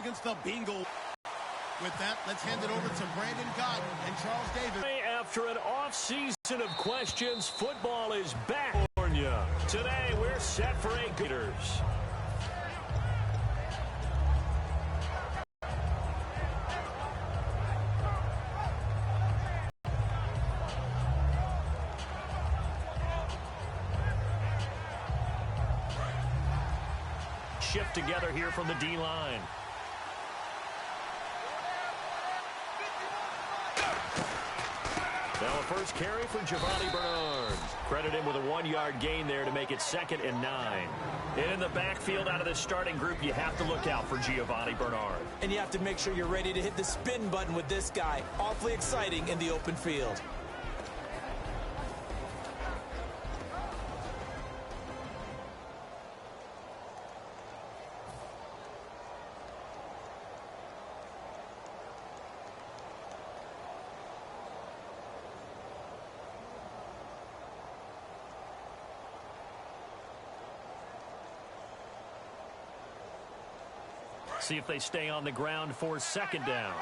against the bingo. With that, let's hand it over to Brandon Godden and Charles Davis. After an off-season of questions, football is back. Today, we're set for a Gators. Shift together here from the D-line. Now a first carry for Giovanni Bernard. Credit him with a 1-yard gain there to make it 2nd and 9. And in the backfield out of the starting group, you have to look out for Giovanni Bernard. And you have to make sure you're ready to hit the spin button with this guy. Awfully exciting in the open field. See if they stay on the ground for 2nd down.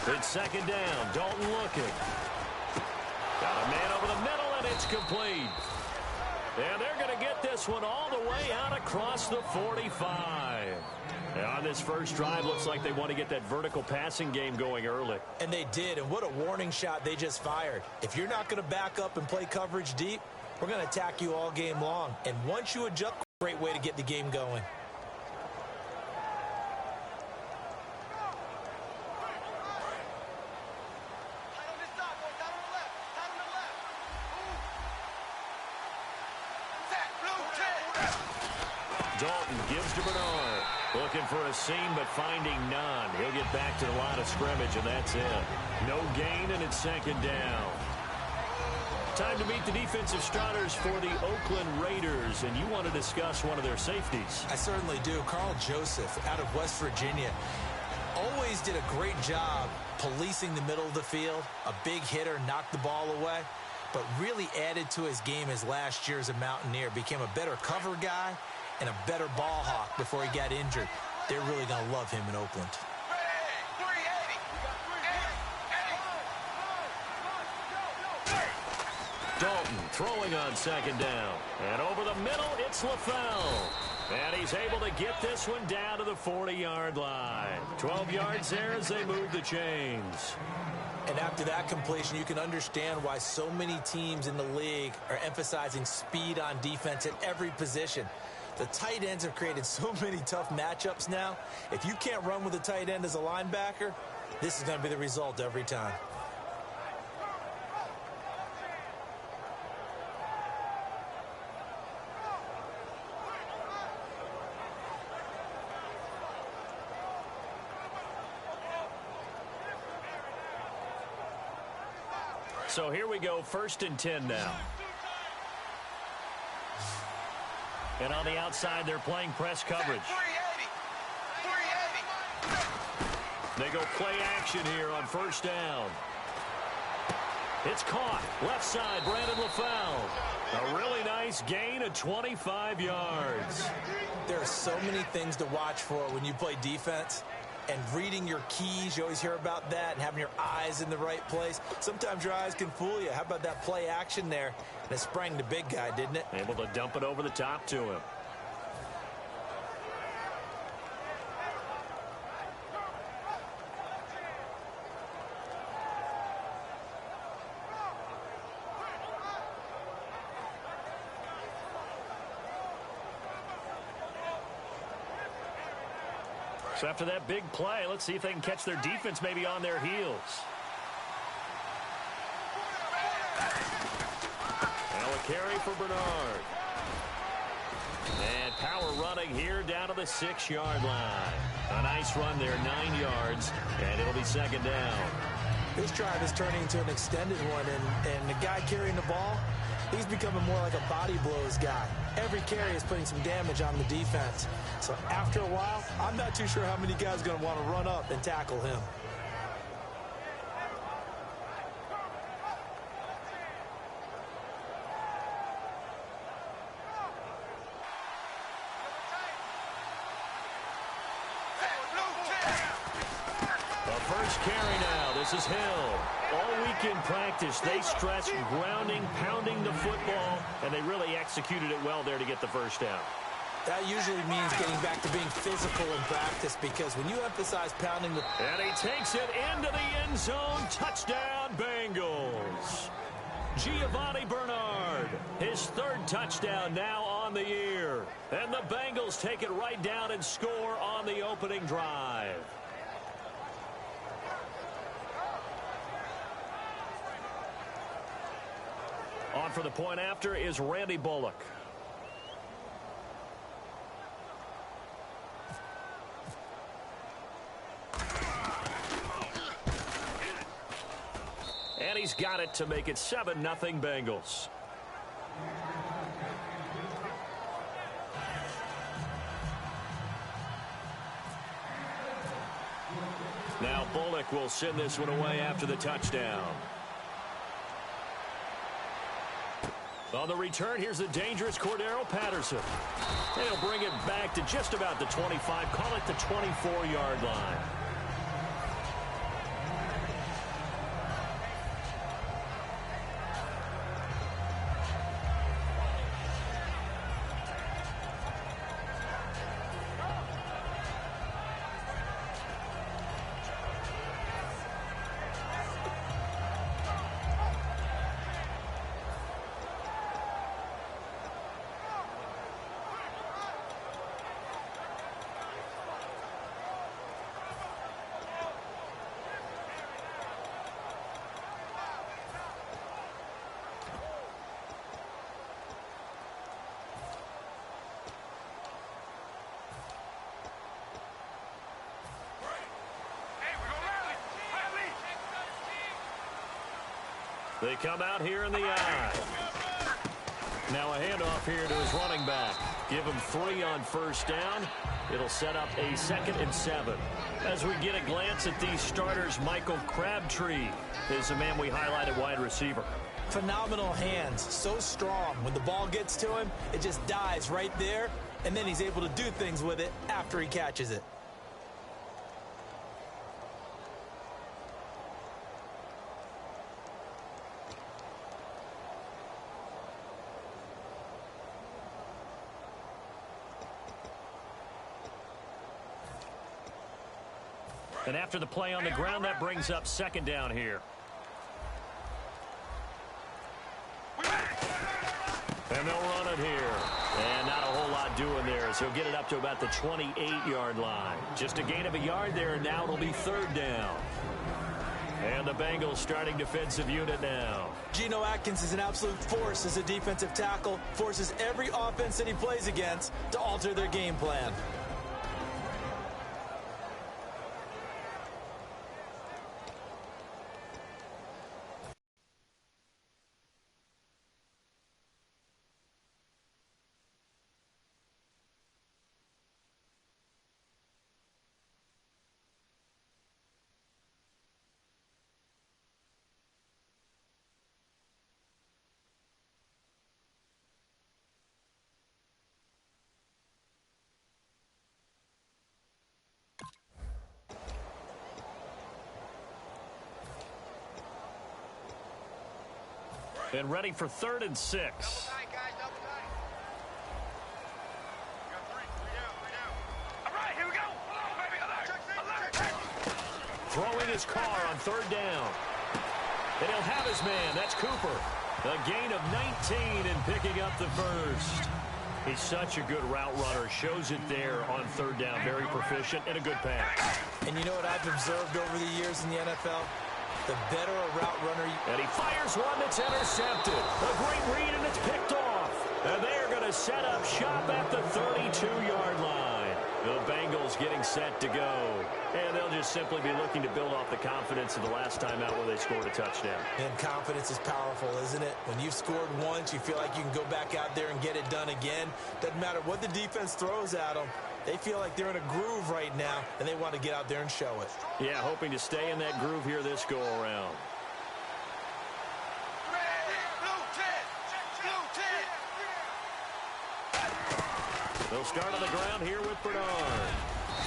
It's 2nd down. Dalton looking. Got a man over the middle, and it's complete. And they're going to get this one all the way out across the 45. And on this first drive, looks like they want to get that vertical passing game going early. And they did, and what a warning shot they just fired. If you're not going to back up and play coverage deep, we're going to attack you all game long. And once you adjust, great way to get the game going. Dalton gives to Bernard. Looking for a seam, but finding none. He'll get back to the line of scrimmage, and that's it. No gain, and it's 2nd down. Time to meet the defensive starters for the Oakland Raiders, and you want to discuss one of their safeties. I certainly do. Carl Joseph out of West Virginia. Always did a great job policing the middle of the field. A big hitter, knocked the ball away, but really added to his game as last year as a Mountaineer. Became a better cover guy and a better ball hawk before he got injured. They're really going to love him in Oakland. Dalton throwing on 2nd down. And over the middle, it's LaFell. And he's able to get this one down to the 40-yard line. 12 yards there as they move the chains. And after that completion, you can understand why so many teams in the league are emphasizing speed on defense at every position. The tight ends have created so many tough matchups now. If you can't run with a tight end as a linebacker, this is going to be the result every time. So here we go, 1st and 10 now. And on the outside, they're playing press coverage. They go play action here on 1st down. It's caught. Left side, Brandon LaFell. A really nice gain of 25 yards. There are so many things to watch for when you play defense. And reading your keys, you always hear about that, and having your eyes in the right place. Sometimes your eyes can fool you. How about that play action there? And it sprang the big guy, didn't it? Able to dump it over the top to him. So after that big play, let's see if they can catch their defense maybe on their heels. Now a carry for Bernard. And power running here down to the 6-yard line. A nice run there, 9 yards, and it'll be 2nd down. This drive is turning into an extended one, and the guy carrying the ball, he's becoming more like a body blows guy. Every carry is putting some damage on the defense. So after a while, I'm not too sure how many guys are going to want to run up and tackle him. first carry now. This is Hill. All week in practice, they stressed grounding, pounding the football, and they really executed it well there to get the first down. That usually means getting back to being physical in practice, because when you emphasize pounding the... And he takes it into the end zone. Touchdown, Bengals. Giovanni Bernard, his third touchdown now on the year. And the Bengals take it right down and score on the opening drive. On for the point after is Randy Bullock. And he's got it to make it 7-0 Bengals. Now Bullock will send this one away after the touchdown. On the return, here's the dangerous Cordero Patterson. And he'll bring it back to just about the 25, call it the 24-yard line. They come out here in the eye. Now a handoff here to his running back. Give him 3 on first down. It'll set up a 2nd and 7. As we get a glance at these starters, Michael Crabtree is the man we highlighted, wide receiver. Phenomenal hands, so strong. When the ball gets to him, it just dies right there, and then he's able to do things with it after he catches it. And after the play on the ground, that brings up 2nd down here. And they'll run it here. And not a whole lot doing there, as he'll get it up to about the 28-yard line. Just a gain of a yard there, and now it'll be 3rd down. And the Bengals starting defensive unit now. Geno Atkins is an absolute force as a defensive tackle. Forces every offense that he plays against to alter their game plan. And ready for 3rd and 6. Throwing his car on 3rd down. And he'll have his man. That's Cooper. A gain of 19 and picking up the first. He's such a good route runner. Shows it there on 3rd down. Very proficient and a good pass. And you know what I've observed over the years in the NFL? The better a route runner... And he fires one that's intercepted. A great read, and it's picked off. And they're going to set up shop at the 32-yard line. The Bengals getting set to go. And they'll just simply be looking to build off the confidence of the last time out where they scored a touchdown. And confidence is powerful, isn't it? When you've scored once, you feel like you can go back out there and get it done again. Doesn't matter what the defense throws at them. They feel like they're in a groove right now, and they want to get out there and show it. Yeah, hoping to stay in that groove here this go-around. They'll start on the ground here with Bernard.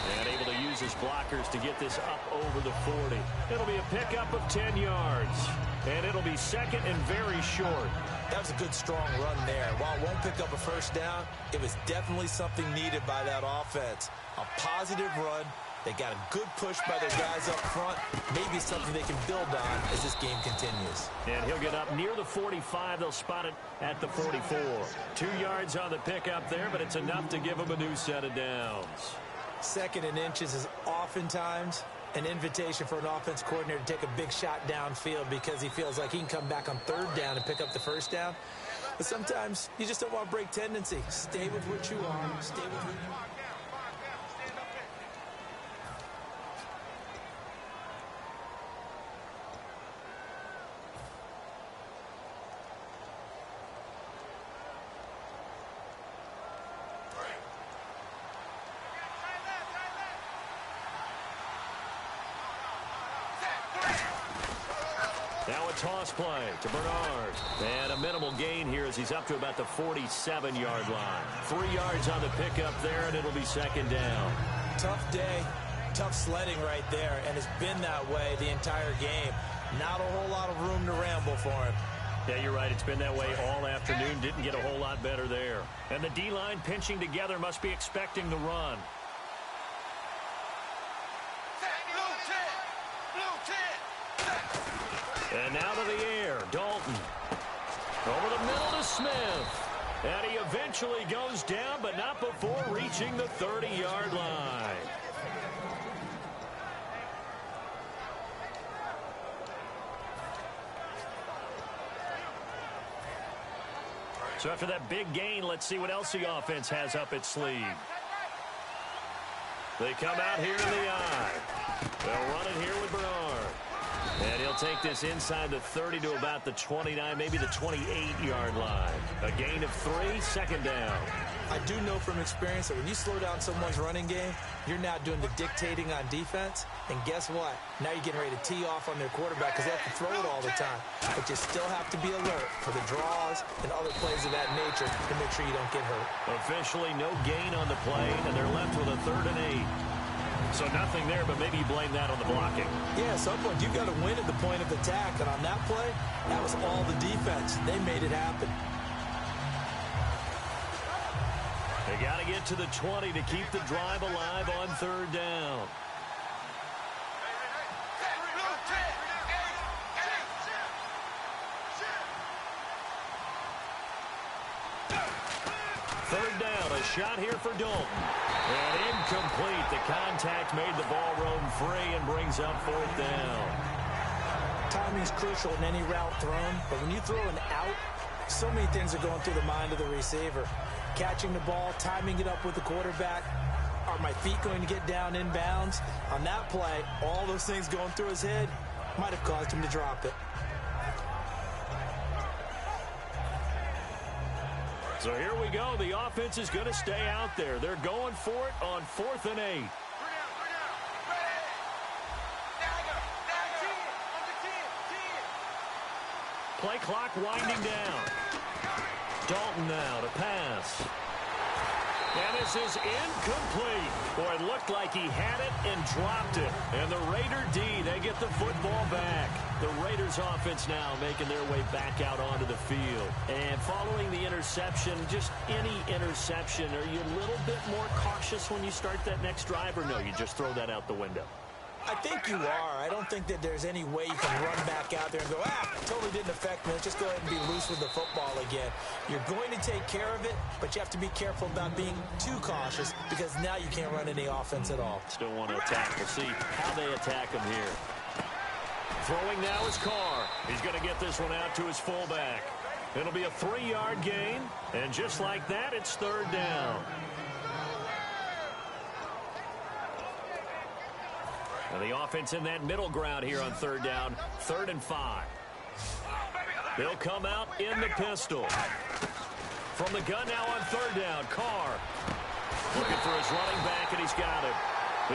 And able to use his blockers to get this up over the 40. It'll be a pickup of 10 yards. And it'll be second and very short. That was a good, strong run there. While it won't pick up a first down, it was definitely something needed by that offense. A positive run. They got a good push by their guys up front. Maybe something they can build on as this game continues. And he'll get up near the 45. They'll spot it at the 44. 2 yards on the pickup there, but it's enough to give him a new set of downs. Second and inches is oftentimes an invitation for an offense coordinator to take a big shot downfield because he feels like he can come back on third down and pick up the first down. But sometimes you just don't want to break tendency. Stay with what you are. Stay with who you are. Now a toss play to Bernard. And a minimal gain here as he's up to about the 47-yard line. 3 yards on the pickup there, and it'll be second down. Tough day, tough sledding right there, and it's been that way the entire game. Not a whole lot of room to ramble for him. Yeah, you're right. It's been that way all afternoon. Didn't get a whole lot better there. And the D-line pinching together must be expecting the run. And now to the air, Dalton. Over the middle to Smith. And he eventually goes down, but not before reaching the 30-yard line. So after that big gain, let's see what else the offense has up its sleeve. They come out here in the eye. They'll run it here with Bernard. And he'll take this inside the 30 to about the 29, maybe the 28-yard line. A gain of 3, second down. I do know from experience that when you slow down someone's running game, you're now doing the dictating on defense. And guess what? Now you're getting ready to tee off on their quarterback because they have to throw it all the time. But you still have to be alert for the draws and other plays of that nature to make sure you don't get hurt. Officially no gain on the play, and they're left with a 3rd and 8. So nothing there, but maybe you blame that on the blocking. Yeah, at some point you've got to win at the point of attack. And on that play, that was all the defense. They made it happen. They got to get to the 20 to keep the drive alive on 3rd down. Third down, a shot here for Dalton. And incomplete. The contact made the ball roam free and brings up 4th down. Timing is crucial in any route thrown, but when you throw an out, so many things are going through the mind of the receiver. Catching the ball, timing it up with the quarterback. Are my feet going to get down in bounds? On that play, all those things going through his head might have caused him to drop it. So here we go. The offense is going to stay out there. They're going for it on 4th and 8. Play clock winding down. Dalton now to pass. And this is incomplete. Boy, it looked like he had it and dropped it. And the Raider D, they get the football back. The Raiders offense now making their way back out onto the field. And following the interception, just any interception, are you a little bit more cautious when you start that next drive, or no, you just throw that out the window? I think you are. I don't think that there's any way you can run back out there and go, totally didn't affect me. Let's just go ahead and be loose with the football again. You're going to take care of it, but you have to be careful about being too cautious because now you can't run any offense at all. Still want to attack. We'll see how they attack him here. Throwing now is Carr. He's going to get this one out to his fullback. It'll be a 3-yard gain, and just like that, it's 3rd down. And the offense in that middle ground here on 3rd down, 3rd and 5. They'll come out in the pistol. From the gun now on 3rd down, Carr looking for his running back, and he's got it.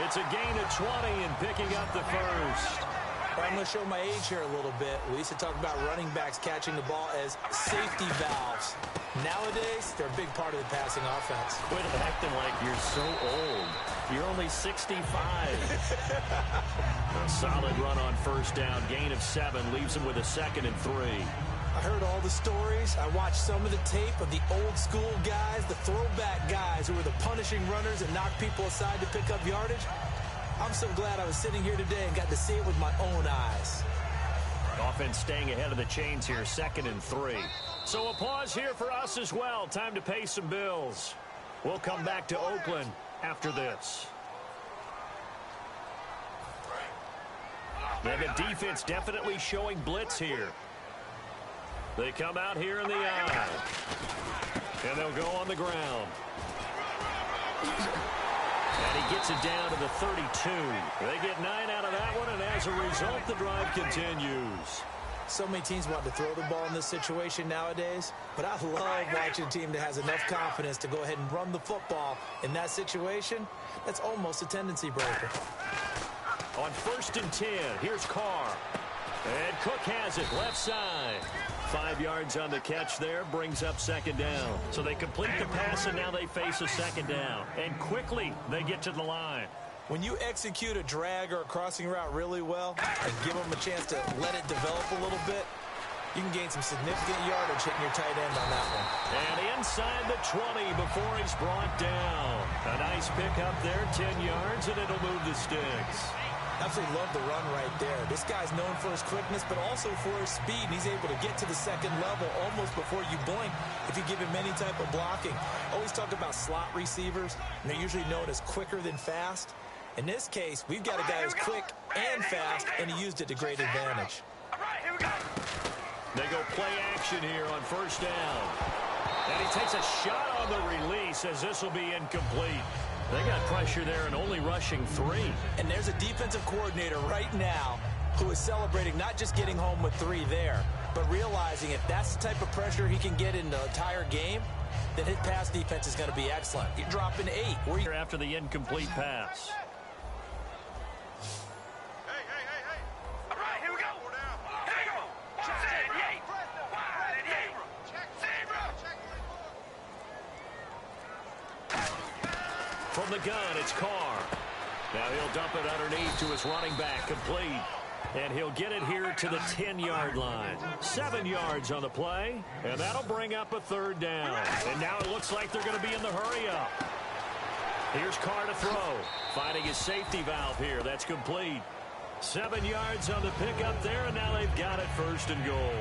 It's a gain of 20 and picking up the first. I'm going to show my age here a little bit. We used to talk about running backs catching the ball as safety valves. Nowadays, they're a big part of the passing offense. Quit acting like you're so old. You're only 65. A solid run on first down. Gain of 7 leaves him with a 2nd and 3. I heard all the stories. I watched some of the tape of the old school guys, the throwback guys who were the punishing runners that knocked people aside to pick up yardage. I'm so glad I was sitting here today and got to see it with my own eyes. Offense staying ahead of the chains here, 2nd and 3. So a pause here for us as well. Time to pay some bills. We'll come back to Oakland after this. And the defense definitely showing blitz here. They come out here in the eye. And they'll go on the ground. And he gets it down to the 32. They get 9 out of that one, and as a result, the drive continues. So many teams want to throw the ball in this situation nowadays, but I love watching a team that has enough confidence to go ahead and run the football in that situation. That's almost a tendency breaker. On 1st and 10, here's Carr. And Cook has it, left side. 5 yards on the catch there, brings up 2nd down. So they complete the pass, and now they face a 2nd down. And quickly, they get to the line. When you execute a drag or a crossing route really well and give them a chance to let it develop a little bit, you can gain some significant yardage hitting your tight end on that one. And inside the 20 before he's brought down. A nice pick up there, 10 yards, and it'll move the sticks. Absolutely love the run right there. This guy's known for his quickness, but also for his speed. And he's able to get to the 2nd level almost before you blink if you give him any type of blocking. Always talk about slot receivers, and they're usually known as quicker than fast. In this case, we've got a guy who's quick and fast, and he used it to great advantage. All right, here we go. They go play action here on 1st down. And he takes a shot on the release as this will be incomplete. They got pressure there and only rushing 3. And there's a defensive coordinator right now who is celebrating not just getting home with 3 there, but realizing if that's the type of pressure he can get in the entire game, then his pass defense is going to be excellent. You're dropping 8. We're after the incomplete pass. All right, here we go. Here we go. Set, yay. Wide and yay. From the gun, it's Carr. Now he'll dump it underneath to his running back, complete. And he'll get it here to the 10-yard line. 7 yards on the play, and that'll bring up a 3rd down. And now it looks like they're going to be in the hurry-up. Here's Carr to throw. Finding his safety valve here. That's complete. 7 yards on the pickup there, and now they've got it 1st and goal.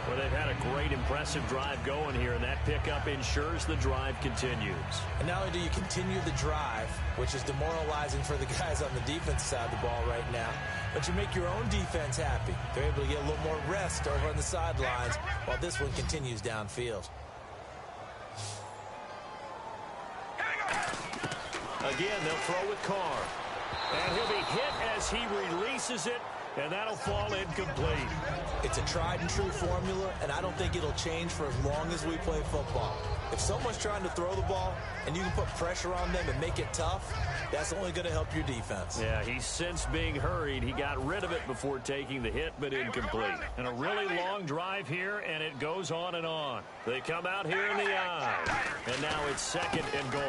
Well, they've had a great, impressive drive going here, and that pickup ensures the drive continues. And not only do you continue the drive, which is demoralizing for the guys on the defense side of the ball right now, but you make your own defense happy. They're able to get a little more rest over on the sidelines while this one continues downfield. Again, they'll throw with Carr. And he'll be hit as he releases it, and that'll fall incomplete. It's a tried-and-true formula, and I don't think it'll change for as long as we play football. If someone's trying to throw the ball and you can put pressure on them and make it tough, that's only going to help your defense. Yeah, he's since being hurried. He got rid of it before taking the hit, but incomplete. And a really long drive here, and it goes on and on. They come out here in the eye. And now it's 2nd and goal.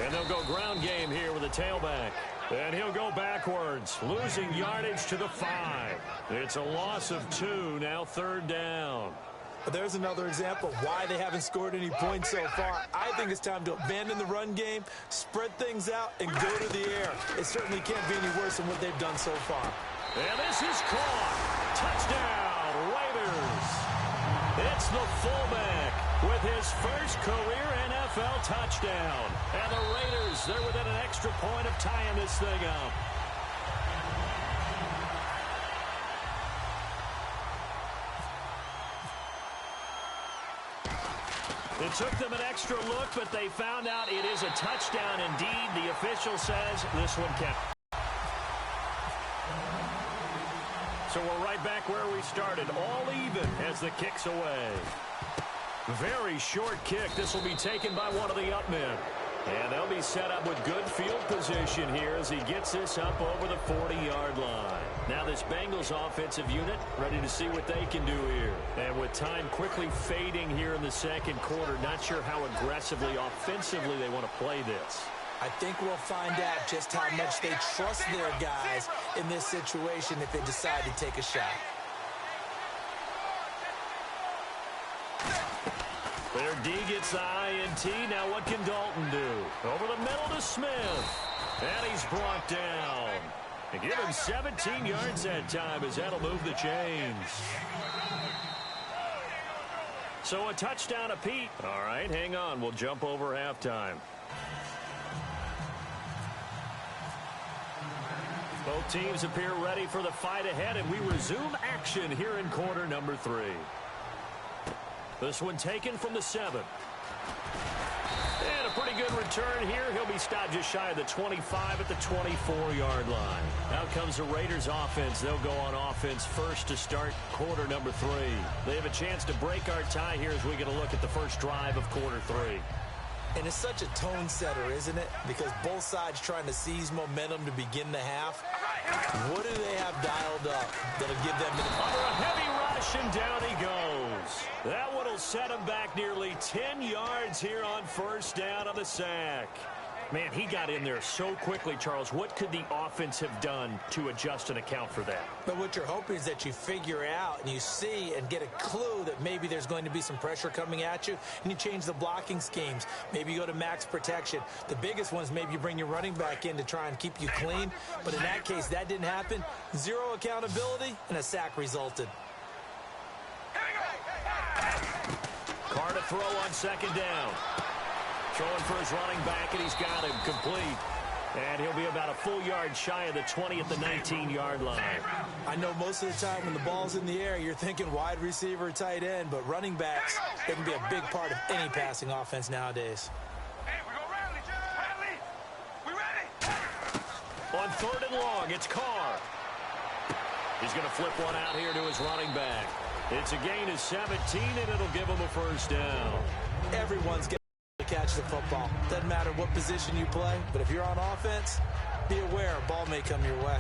And they'll go ground game here with a tailback. And he'll go backwards, losing yardage to the 5. It's a loss of 2, now 3rd down. There's another example of why they haven't scored any points so far. I think it's time to abandon the run game, spread things out, and go to the air. It certainly can't be any worse than what they've done so far. And this is caught. Touchdown, Raiders. It's the fullback with his first career NFL touchdown. And the Raiders, they're within an extra point of tying this thing up. It took them an extra look, but they found out it is a touchdown indeed. The official says this one counts. So we're right back where we started, all even as the kick's away. Very short kick. This will be taken by one of the up men. And they'll be set up with good field position here as he gets this up over the 40-yard line. Now this Bengals offensive unit ready to see what they can do here. And with time quickly fading here in the 2nd quarter, not sure how aggressively, offensively they want to play this. I think we'll find out just how much they trust their guys in this situation if they decide to take a shot. Their D gets the INT. Now what can Dalton do? Over the middle to Smith. And he's brought down. And give him 17 yards that time as that'll move the chains. So a touchdown apiece. All right, hang on. We'll jump over halftime. Both teams appear ready for the fight ahead, and we resume action here in quarter number 3. This one taken from the 7. And a pretty good return here. He'll be stopped just shy of the 25 at the 24-yard line. Out comes the Raiders offense. They'll go on offense first to start quarter number 3. They have a chance to break our tie here as we get a look at the first drive of quarter 3. And it's such a tone setter, isn't it? Because both sides trying to seize momentum to begin the half. What do they have dialed up that'll give them under a heavy rush, and down he goes. That one will set him back nearly 10 yards here on first down on the sack. Man, he got in there so quickly, Charles. What could the offense have done to adjust and account for that? But what you're hoping is that you figure out and you see and get a clue that maybe there's going to be some pressure coming at you, and you change the blocking schemes. Maybe you go to max protection. The biggest one is maybe you bring your running back in to try and keep you clean. But in that case, that didn't happen. Zero accountability, and a sack resulted. Carr to throw on second down. Throwing for his running back, and he's got him complete. And he'll be about a full yard shy of the 20 at the 19-yard line. I know most of the time when the ball's in the air, you're thinking wide receiver, tight end, but running backs, they can be a big part of any passing offense nowadays. Hey, we gonna rally. We ready? On third and long, it's Carr. He's going to flip one out here to his running back. It's a gain of 17, and it'll give him a first down. Everyone's getting to catch the football. Doesn't matter what position you play, but if you're on offense, be aware a ball may come your way.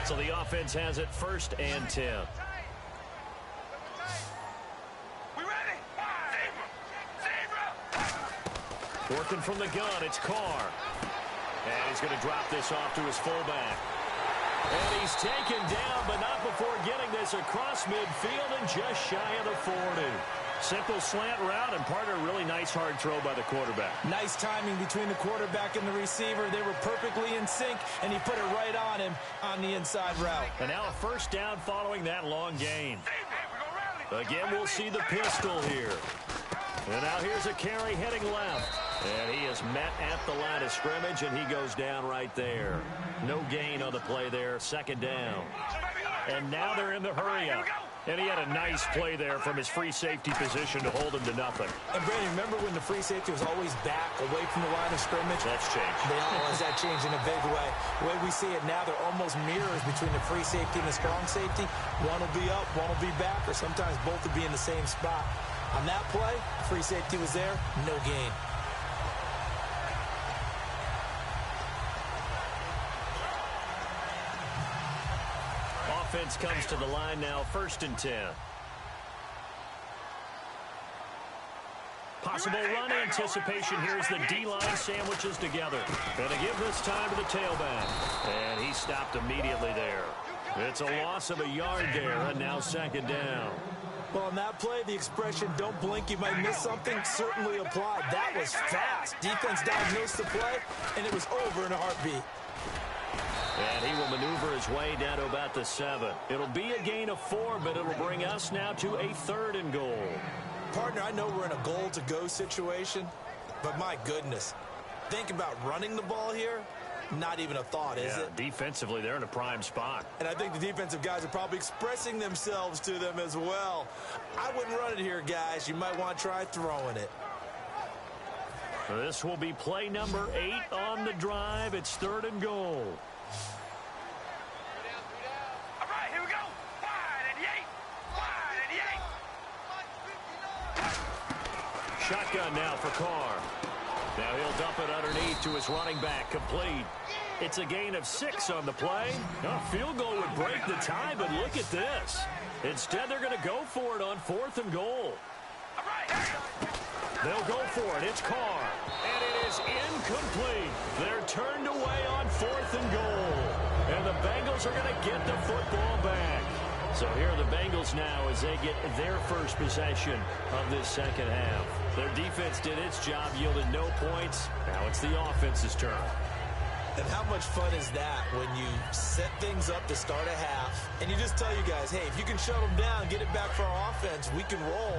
So the offense has it first and 10. Working from the gun, it's Carr. And he's going to drop this off to his fullback. And he's taken down, but not before getting this across midfield and just shy of the 40. Simple slant route, and partner, really nice hard throw by the quarterback. Nice timing between the quarterback and the receiver. They were perfectly in sync, and he put it right on him on the inside route. And now a first down following that long gain. Again, we'll see the pistol here. And now here's a carry heading left. And he is met at the line of scrimmage, and he goes down right there. No gain on the play there, second down. And now they're in the hurry-up. And he had a nice play there from his free safety position to hold him to nothing. And, Brandon, remember when the free safety was always back away from the line of scrimmage? That's changed. That changed in a big way. The way we see it now, they're almost mirrors between the free safety and the strong safety. One will be up, one will be back, or sometimes both will be in the same spot. On that play, free safety was there, no gain. Offense comes to the line now, first and 10. Possible run anticipation here as the D-line sandwiches together. And to give this time to the tailback. And he stopped immediately there. It's a loss of a yard there, and now second down. Well, on that play, the expression, don't blink, you might miss something, certainly applied. That was fast. Defense diagnosed the play, and it was over in a heartbeat. And he will maneuver his way down to about the 7. It'll be a gain of 4, but it'll bring us now to a third and goal. Partner, I know we're in a goal-to-go situation, but my goodness, think about running the ball here. Not even a thought, is it? Defensively, they're in a prime spot. And I think the defensive guys are probably expressing themselves to them as well. I wouldn't run it here, guys. You might want to try throwing it. This will be play number 8 on the drive. It's third and goal. All right, here we go. Wide and yay. Shotgun now for Carr. Now he'll dump it underneath to to his running back, complete. It's a gain of 6 on the play. A field goal would break the tie, but look at this. Instead, they're going to go for it on 4th and goal. They'll go for it. It's Carr. And it is incomplete. They're turned away on 4th and goal. And the Bengals are going to get the football back. So here are the Bengals now as they get their first possession of this second half. Their defense did its job, yielded no points. Now it's the offense's turn. And how much fun is that when you set things up to start a half and you just tell you guys, hey, if you can shut them down, get it back for our offense, we can roll.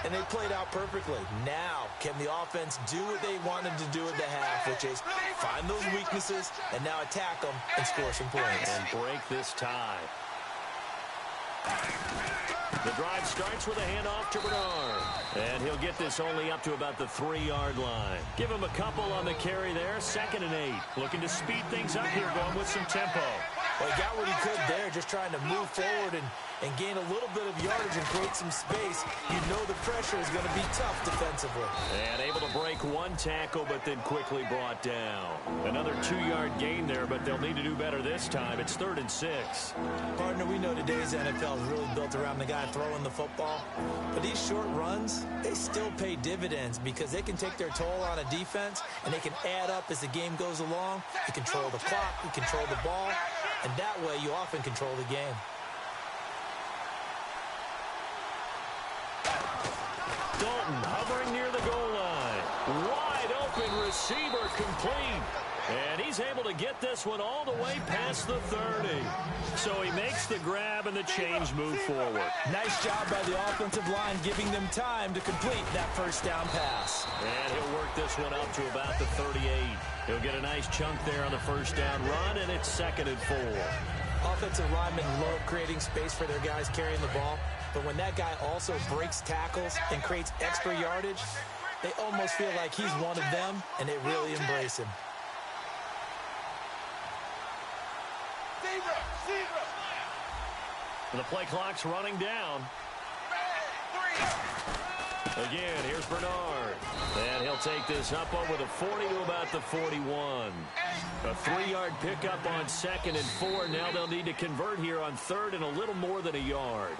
And they played out perfectly. Now, can the offense do what they wanted to do at the half, which is find those weaknesses and now attack them and score some points. And break this tie. The drive starts with a handoff to Bernard. And he'll get this only up to about the 3-yard line. Give him a couple on the carry there. 2nd and 8. Looking to speed things up here, going with some tempo. Well, he got what he could there, just trying to move forward and gain a little bit of yardage and create some space. You know the pressure is going to be tough defensively. And able to break 1 tackle, but then quickly brought down. Another 2-yard gain there, but they'll need to do better this time. It's 3rd and 6. Partner, we know today's NFL is really built around the guy throwing the football. But these short runs, they still pay dividends because they can take their toll on a defense, and they can add up as the game goes along. You control the clock, you control the ball, and that way you often control the game. Dalton hovering near the goal line. Wide open receiver, complete. And he's able to get this one all the way past the 30. So he makes the grab and the change move forward. Nice job by the offensive line giving them time to complete that first down pass. And he'll work this one up to about the 38. He'll get a nice chunk there on the first down run, and it's 2nd and 4. Offensive linemen love creating space for their guys carrying the ball. But when that guy also breaks tackles and creates extra yardage, they almost feel like he's one of them, and they really embrace him. The play clock's running down. Again, here's Bernard. And he'll take this up over the 40 to about the 41. A 3-yard pickup on 2nd and 4. Now they'll need to convert here on 3rd and a little more than a yard.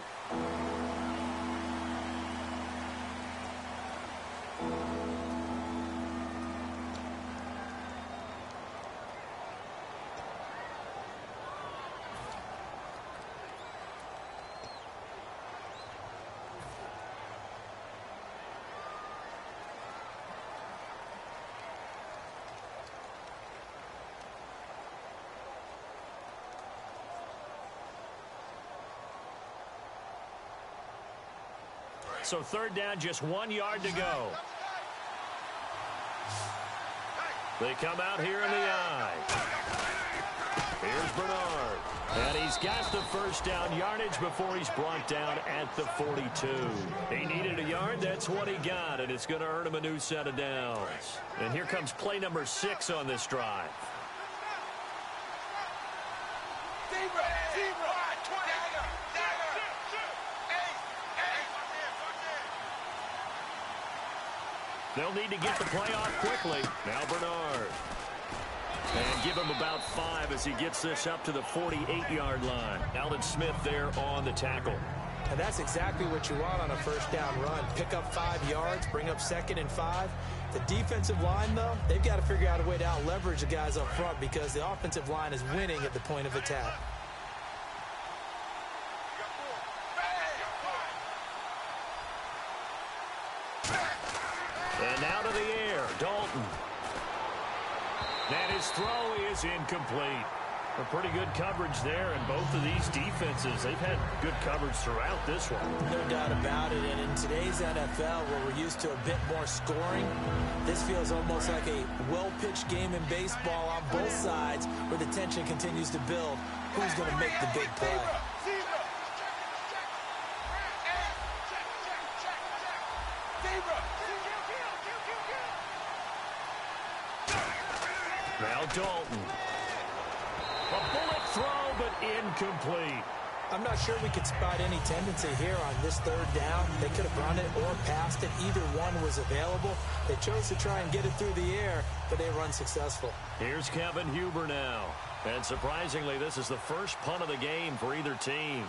So 3rd down, just 1 yard to go. They come out here in the I. Here's Bernard. And he's got the first down yardage before he's brought down at the 42. He needed a yard. That's what he got, and it's going to earn him a new set of downs. And here comes play number 6 on this drive. They'll need to get the play off quickly. Now Bernard. And give him about 5 as he gets this up to the 48-yard line. Alden Smith there on the tackle. And that's exactly what you want on a first down run. Pick up 5 yards, bring up 2nd and 5. The defensive line, though, they've got to figure out a way to out-leverage the guys up front because the offensive line is winning at the point of attack. And now to the air, Dalton. And his throw is incomplete. A pretty good coverage there, and both of these defenses, they've had good coverage throughout this one. No doubt about it, and in today's NFL, where we're used to a bit more scoring, this feels almost like a well-pitched game in baseball on both sides, where the tension continues to build. Who's going to make the big play? Now Dalton. A bullet throw, but incomplete. I'm not sure we could spot any tendency here on this third down. They could have run it or passed it. Either one was available. They chose to try and get it through the air, but they were unsuccessful. Here's Kevin Huber now. And surprisingly, this is the first punt of the game for either team.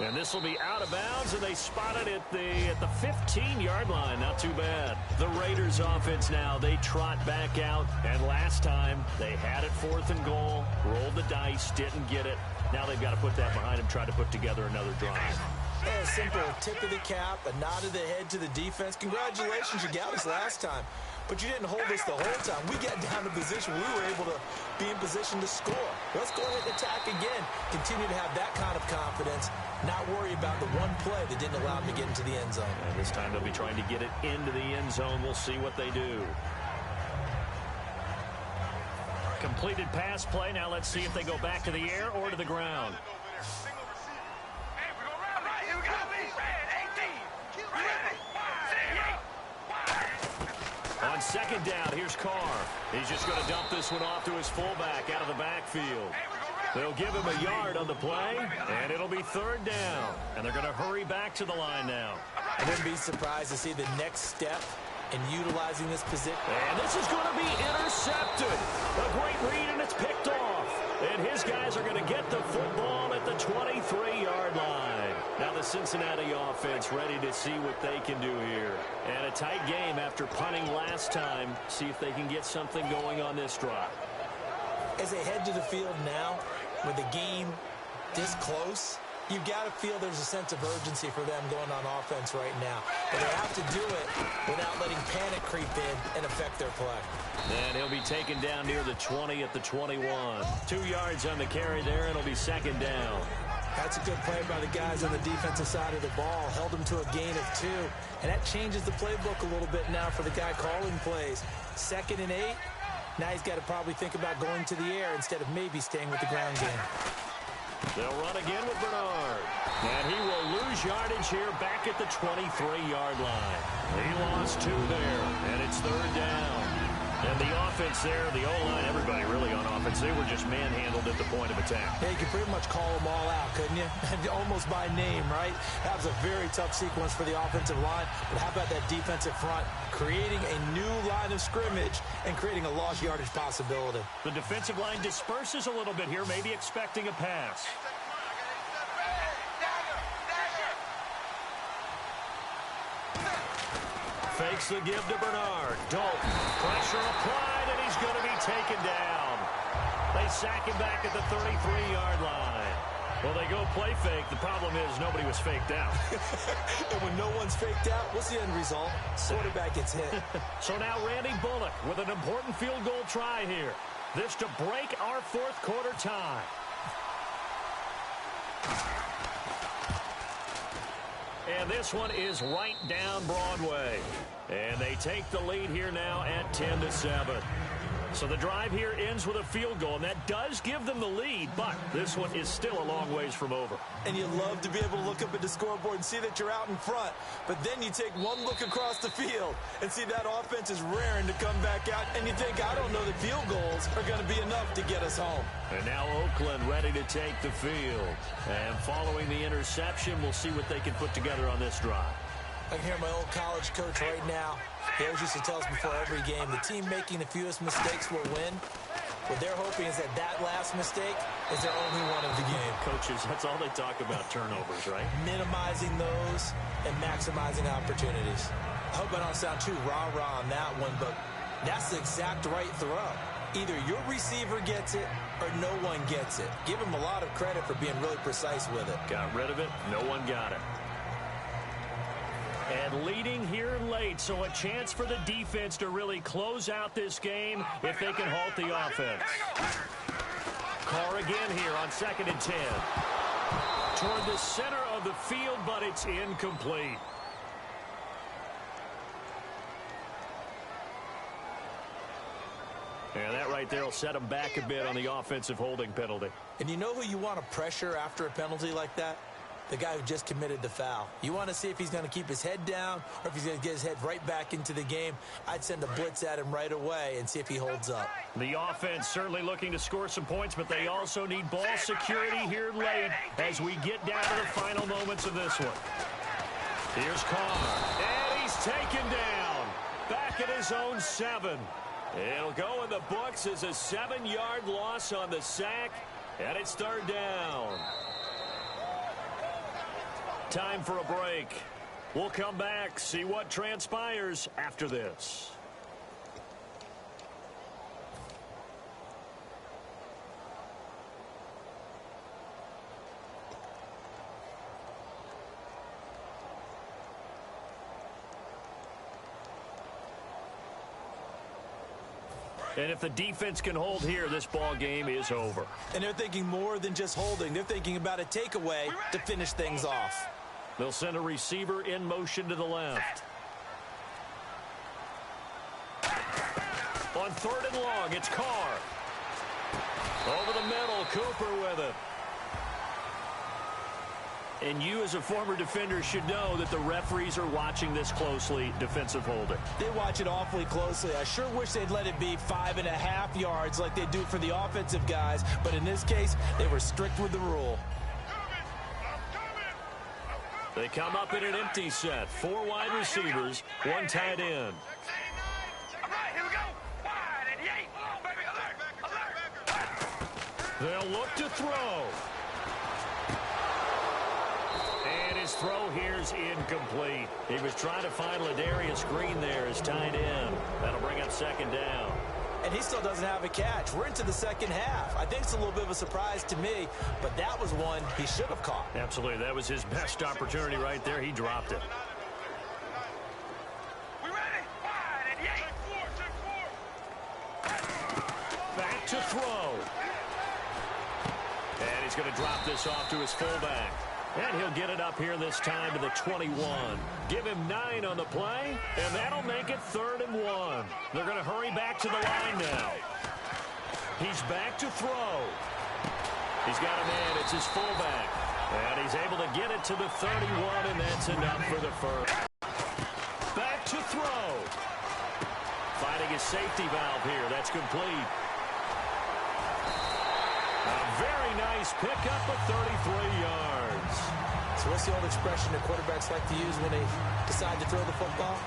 And this will be out of bounds, and they spot it at the 15-yard line. Not too bad. The Raiders offense now, they trot back out. And last time, they had it 4th and goal, rolled the dice, didn't get it. Now they've got to put that behind them, try to put together another drive. A simple tip of the cap, a nod of the head to the defense. Congratulations, you got us last time. But you didn't hold us the whole time. We got down to position. We were able to be in position to score. Let's go ahead and attack again. Continue to have that kind of confidence. Not worry about the one play that didn't allow them to get into the end zone. And this time they'll be trying to get it into the end zone. We'll see what they do. Completed pass play. Now let's see if they go back to the air or to the ground. On second down, here's Carr. He's just going to dump this one off to his fullback out of the backfield. They'll give him a yard on the play, and it'll be 3rd down. And they're going to hurry back to the line now. I wouldn't be surprised to see the next step in utilizing this position. And this is going to be intercepted. A great read, and it's picked off. And his guys are going to get the football at the 23-yard line. Now the Cincinnati offense ready to see what they can do here. And a tight game after punting last time. See if they can get something going on this drive. As they head to the field now, with the game this close, you've got to feel there's a sense of urgency for them going on offense right now. But they have to do it without letting panic creep in and affect their play. And he'll be taken down near the 20 at the 21. 2 yards on the carry there, and it'll be 2nd down. That's a good play by the guys on the defensive side of the ball. Held them to a gain of 2. And that changes the playbook a little bit now for the guy calling plays. 2nd and 8. Now he's got to probably think about going to the air instead of maybe staying with the ground game. They'll run again with Bernard. And he will lose yardage here back at the 23-yard line. He lost 2 there, and it's 3rd down. And the offense there, the O-line, everybody really on offense, they were just manhandled at the point of attack. Yeah, you could pretty much call them all out, couldn't you? Almost by name, right? That was a very tough sequence for the offensive line. But how about that defensive front creating a new line of scrimmage and creating a lost yardage possibility? The defensive line disperses a little bit here, maybe expecting a pass. Fakes the give to Bernard. Dalton. Pressure applied, and he's going to be taken down. They sack him back at the 33-yard line. Well, they go play fake. The problem is nobody was faked out. And when no one's faked out, what's the end result? Quarterback gets hit. So now Randy Bullock with an important field goal try here. This to break our 4th quarter tie. And this one is right down Broadway. And they take the lead here now at 10-7. So the drive here ends with a field goal, and that does give them the lead, but this one is still a long ways from over. And you love to be able to look up at the scoreboard and see that you're out in front, but then you take one look across the field and see that offense is raring to come back out, and you think, I don't know that field goals are going to be enough to get us home. And now Oakland ready to take the field. And following the interception, we'll see what they can put together on this drive. I can hear my old college coach right now. He always used to tell us before every game, the team making the fewest mistakes will win. What they're hoping is that last mistake is their only one of the game. Coaches, that's all they talk about, turnovers, right? Minimizing those and maximizing opportunities. I hope I don't sound too rah-rah on that one, but that's the exact right throw. Either your receiver gets it or no one gets it. Give him a lot of credit for being really precise with it. Got rid of it. No one got it. And leading here late, so a chance for the defense to really close out this game if they can halt the offense. Carr again here on 2nd and 10. Toward the center of the field, but it's incomplete. And that right there will set him back a bit on the offensive holding penalty. And you know who you want to pressure after a penalty like that? The guy who just committed the foul. You want to see if he's going to keep his head down or if he's going to get his head right back into the game. I'd send a blitz at him right away and see if he holds up. The offense certainly looking to score some points, but they also need ball security here late as we get down to the final moments of this one. Here's Carr, and he's taken down. Back at his own 7. It'll go in the books as a 7-yard loss on the sack, and it's 3rd down. Time for a break. We'll come back, see what transpires after this. And if the defense can hold here, this ball game is over. And they're thinking more than just holding. They're thinking about a takeaway to finish things off. They'll send a receiver in motion to the left. On 3rd and long, it's Carr. Over the middle, Cooper with it. And you as a former defender should know that the referees are watching this closely, defensive holding. They watch it awfully closely. I sure wish they'd let it be 5.5 yards like they do for the offensive guys. But in this case, they were strict with the rule. They come up in an empty set. 4 wide receivers, 1 tight end. All right, here we go. Wide and yay. Baby, alert. They'll look to throw. And his throw here's incomplete. He was trying to find Ladarius Green there as tight end. That'll bring up 2nd down. And he still doesn't have a catch. We're into the second half. I think it's a little bit of a surprise to me, but that was one he should have caught. Absolutely. That was his best opportunity right there. He dropped it. We ready? Wide and yay. Back to throw. And he's going to drop this off to his fullback. And he'll get it up here this time to the 21. Give him 9 on the play, and that'll make it 3rd and 1. They're going to hurry back to the line now. He's back to throw. He's got a man. It's his fullback. And he's able to get it to the 31, and that's enough for the first. Back to throw. Finding his safety valve here. That's complete. A very nice pickup of 33 yards. So what's the old expression that quarterbacks like to use when they decide to throw the football?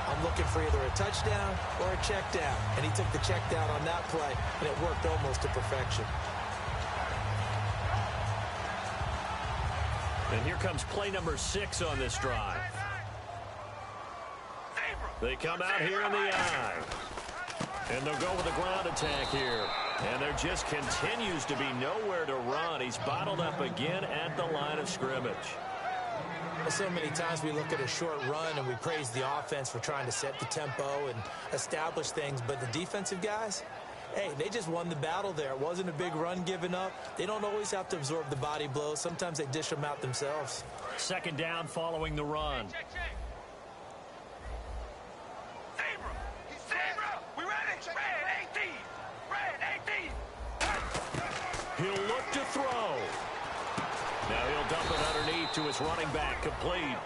I'm looking for either a touchdown or a check down. And he took the check down on that play, and it worked almost to perfection. And here comes play number 6 on this drive. They come out here in the eye. And they'll go with a ground attack here. And there just continues to be nowhere to run. He's bottled up again at the line of scrimmage. Well, so many times we look at a short run and we praise the offense for trying to set the tempo and establish things. But the defensive guys, hey, they just won the battle there. It wasn't a big run given up. They don't always have to absorb the body blows. Sometimes they dish them out themselves. 2nd down following the run. He'll look to throw. Now he'll dump it underneath to his running back, complete.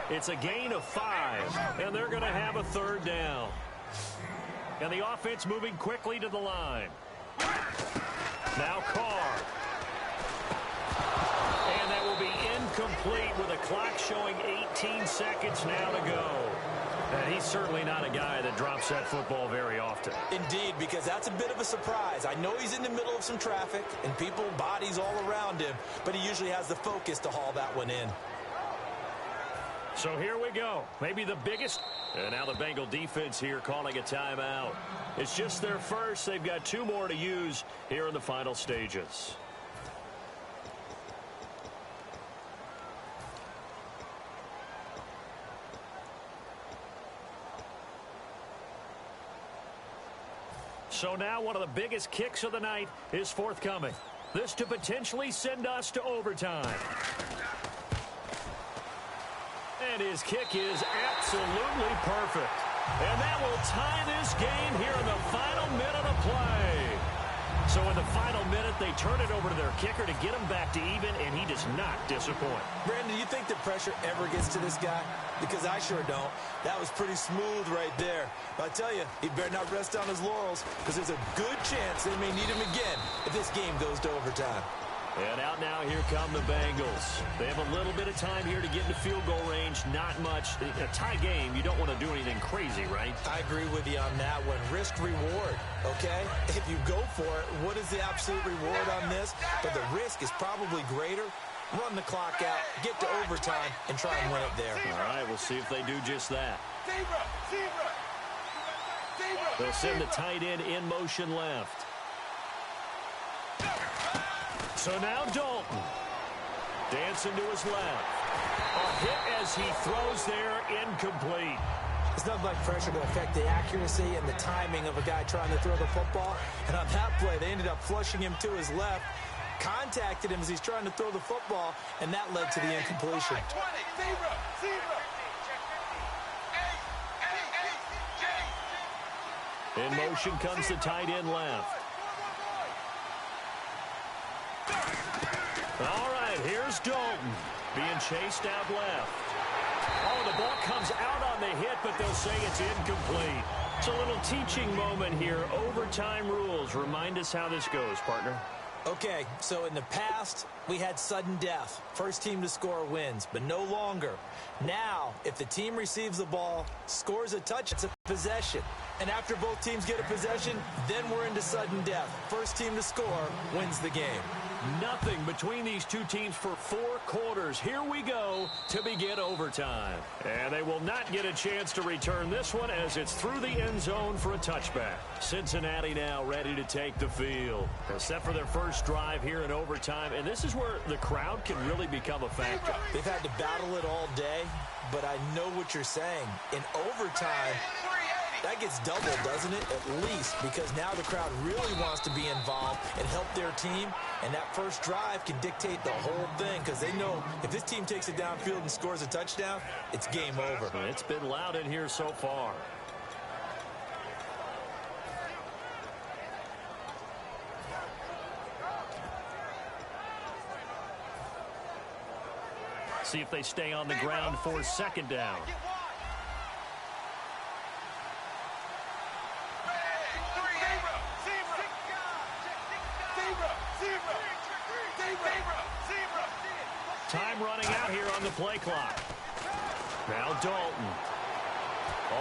It's a gain of 5, and they're going to have a 3rd down. And the offense moving quickly to the line. Now Carr. And that will be incomplete with a clock showing 18 seconds now to go. And he's certainly not a guy that drops that football very often. Indeed, because that's a bit of a surprise. I know he's in the middle of some traffic and people, bodies all around him, but he usually has the focus to haul that one in. So here we go. Maybe the biggest. And now the Bengal defense here calling a timeout. It's just their first. They've got 2 more to use here in the final stages. So now one of the biggest kicks of the night is forthcoming. This to potentially send us to overtime. And his kick is absolutely perfect. And that will tie this game here in the final minute of play. kicker to get him back to even, and he does not disappoint. Brandon, do you think the pressure ever gets to this guy? Because I sure don't. That was pretty smooth right there. But I tell you, he better not rest on his laurels, because there's a good chance they may need him again if this game goes to overtime. And out now, here come the Bengals. They have a little bit of time here to get into field goal range. Not much. A tie game, you don't want to do anything crazy, right? I agree with you on that one. Risk-reward, okay? If you go for it, what is the absolute reward on this? But the risk is probably greater. Run the clock out, get to overtime, and try and win it there. All right, we'll see if they do just that. They'll send the tight end in motion left. So now Dalton, dancing to his left. A hit as he throws there, incomplete. It's nothing like pressure to affect the accuracy and the timing of a guy trying to throw the football. And on that play, they ended up flushing him to his left, contacted him as he's trying to throw the football, and that led to the incompletion. In motion comes the tight end left. All right, here's Dalton being chased out left. Oh, the ball comes out on the hit, but they'll say it's incomplete. It's a little teaching moment here. Overtime rules. Remind us how this goes, partner. Okay, so in the past, we had sudden death. First team to score wins, but no longer. Now, if the team receives the ball, scores a touch, it's a possession. And after both teams get a possession, then we're into sudden death. First team to score wins the game. Nothing between these two teams for 4 quarters. Here we go to begin overtime. And they will not get a chance to return this one as it's through the end zone for a touchback. Cincinnati now ready to take the field. Set for their first drive here in overtime. And this is where the crowd can really become a factor. They've had to battle it all day, but I know what you're saying. In overtime, that gets doubled, doesn't it? At least, because now the crowd really wants to be involved and help their team. And that first drive can dictate the whole thing because they know if this team takes it downfield and scores a touchdown, it's game over. It's been loud in here so far. See if they stay on the ground for second down. Time running out here on the play clock. Now Dalton.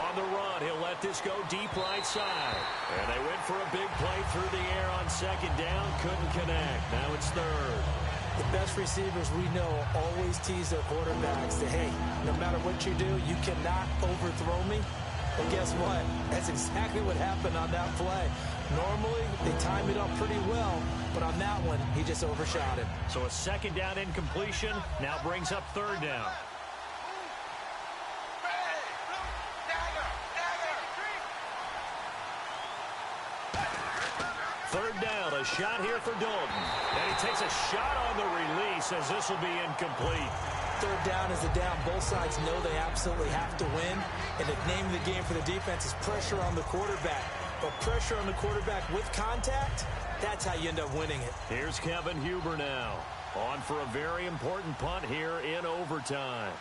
On the run, he'll let this go deep right side. And they went for a big play through the air on second down. Couldn't connect. Now it's third. The best receivers we know always tease their quarterbacks that, hey, no matter what you do, you cannot overthrow me. Well, guess what? That's exactly what happened on that play. Normally, they time it up pretty well, but on that one, he just overshot it. So a second down incompletion now brings up third down. Third down, a shot here for Dalton. And he takes a shot on the release as this will be incomplete. Third down is a down. Both sides know they absolutely have to win. And the name of the game for the defense is pressure on the quarterback. But pressure on the quarterback with contact, that's how you end up winning it. Here's Kevin Huber now. On for a very important punt here in overtime.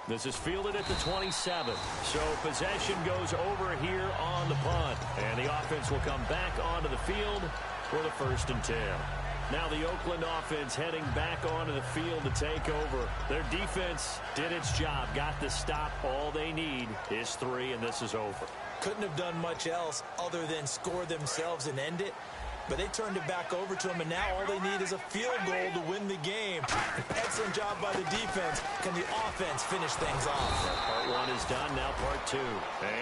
This is fielded at the 27. So possession goes over here on the punt. And the offense will come back onto the field for the 1st and 10. Now the Oakland offense heading back onto the field to take over. Their defense did its job, got the stop. All they need is 3, and this is over. Couldn't have done much else other than score themselves and end it. But they turned it back over to them, and now all they need is a field goal to win the game. Excellent job by the defense. Can the offense finish things off? Part 1 is done, now part 2.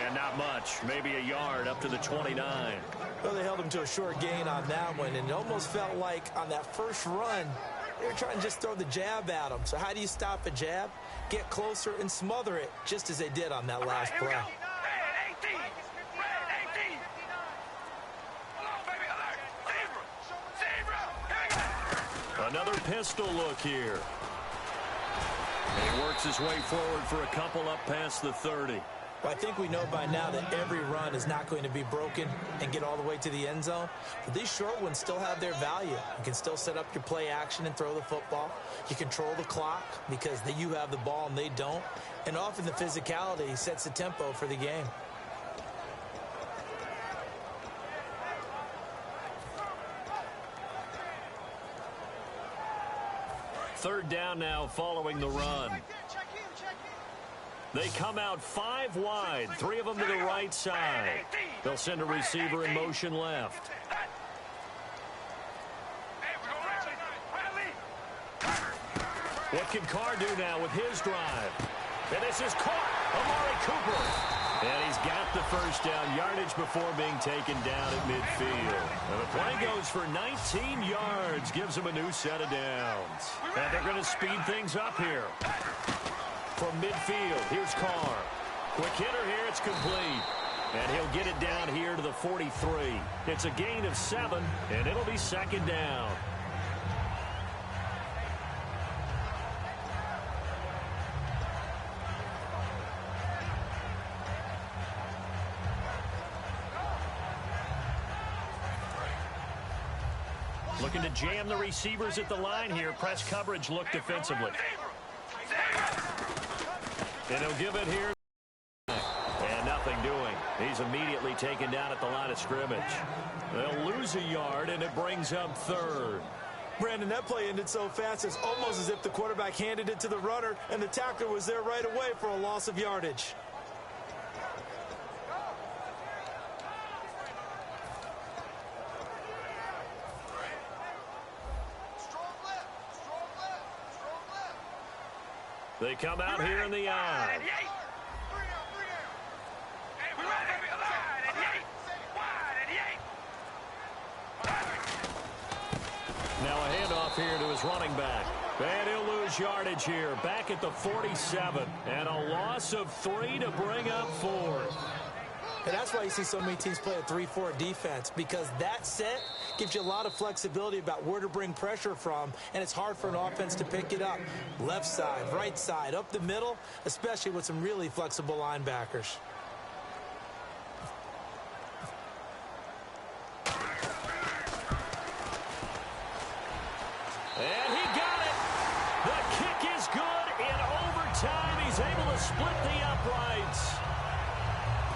And not much, maybe a yard up to the 29. Well, they held him to a short gain on that one, and it almost felt like on that first run, they were trying to just throw the jab at him. So how do you stop a jab? Get closer and smother it, just as they did on that last play. Another pistol look here. And he works his way forward for a couple up past the 30. Well, I think we know by now that every run is not going to be broken and get all the way to the end zone. But these short ones still have their value. You can still set up your play action and throw the football. You control the clock because you have the ball and they don't. And often the physicality sets the tempo for the game. Third down now following the run. They come out 5 wide, 3 of them to the right side. They'll send a receiver in motion left. What can Carr do now with his drive? And this is caught. Amari Cooper. And he's got the first down yardage before being taken down at midfield. And the play goes for 19 yards, gives him a new set of downs. And they're going to speed things up here. From midfield, here's Carr. Quick hitter here, it's complete. And he'll get it down here to the 43. It's a gain of 7, and it'll be second down. Looking to jam the receivers at the line here. Press coverage look defensively. And he'll give it here. And nothing doing. He's immediately taken down at the line of scrimmage. They'll lose a yard, and it brings up third. Brandon, that play ended so fast, it's almost as if the quarterback handed it to the runner, and the tackler was there right away for a loss of yardage. They come out here in the eye. Now a handoff here to his running back. And he'll lose yardage here. Back at the 47. And a loss of 3 to bring up 4. And that's why you see so many teams play a 3-4 defense, because that set gives you a lot of flexibility about where to bring pressure from, and it's hard for an offense to pick it up. Left side, right side, up the middle, especially with some really flexible linebackers. And he got it. The kick is good in overtime. He's able to split the uprights.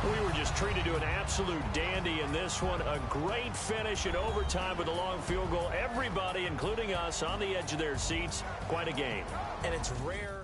We were just treated to an absolute dandy in this one. A great finish in overtime with a long field goal. Everybody, including us, on the edge of their seats. Quite a game. And it's rare.